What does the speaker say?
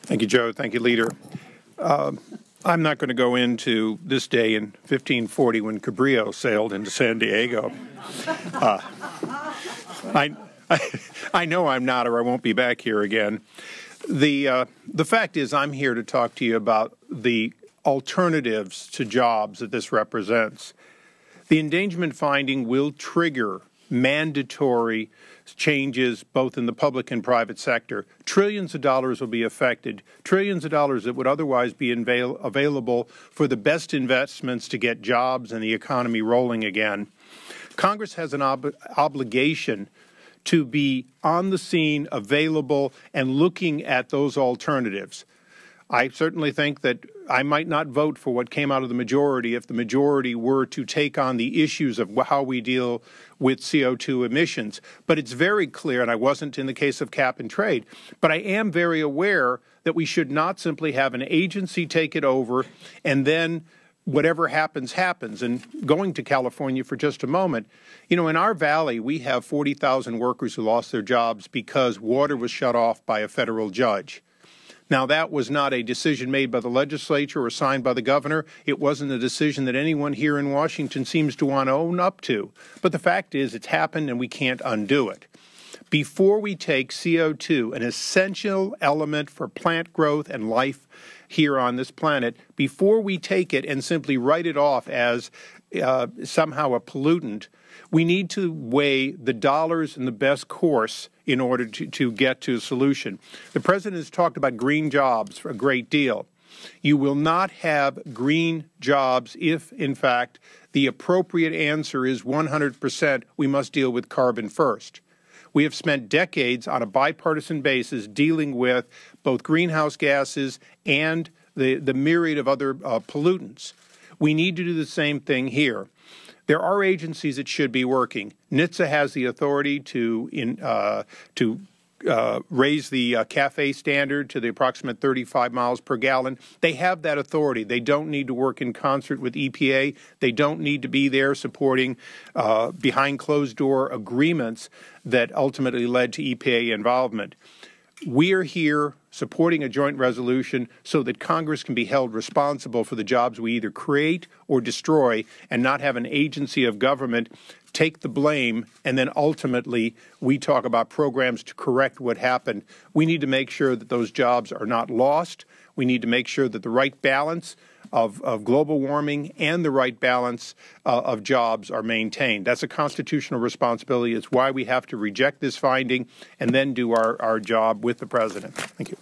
Thank you, Joe. Thank you, Leader. I'm not going to go into this day in 1540 when Cabrillo sailed into San Diego. I know I'm not, or I won't be back here again. The fact is, I'm here to talk to you about the alternatives to jobs that this represents. The endangerment finding will trigger mandatory changes both in the public and private sector. Trillions of dollars will be affected, trillions of dollars that would otherwise be available for the best investments to get jobs and the economy rolling again. Congress has an obligation to be on the scene, available, and looking at those alternatives. I certainly think that I might not vote for what came out of the majority if the majority were to take on the issues of how we deal with CO2 emissions. But it's very clear, and I wasn't in the case of cap and trade, but I am very aware that we should not simply have an agency take it over and then whatever happens, happens. And going to California for just a moment, you know, in our valley, we have 40,000 workers who lost their jobs because water was shut off by a federal judge. Now, that was not a decision made by the legislature or signed by the governor. It wasn't a decision that anyone here in Washington seems to want to own up to. But the fact is, it's happened and we can't undo it. Before we take CO2, an essential element for plant growth and life here on this planet, before we take it and simply write it off as somehow a pollutant, we need to weigh the dollars and the best course in order to get to a solution. The President has talked about green jobs for a great deal. You will not have green jobs if, in fact, the appropriate answer is 100% we must deal with carbon first. We have spent decades on a bipartisan basis dealing with both greenhouse gases and the myriad of other pollutants. We need to do the same thing here. There are agencies that should be working. NHTSA has the authority to raise the CAFE standard to the approximate 35 miles per gallon. They have that authority. They don't need to work in concert with EPA. They don't need to be there supporting behind closed door agreements that ultimately led to EPA involvement. We are here supporting a joint resolution so that Congress can be held responsible for the jobs we either create or destroy and not have an agency of government take the blame and then ultimately we talk about programs to correct what happened. We need to make sure that those jobs are not lost. We need to make sure that the right balance of global warming and the right balance of jobs are maintained. That's a constitutional responsibility. It's why we have to reject this finding and then do our job with the President. Thank you.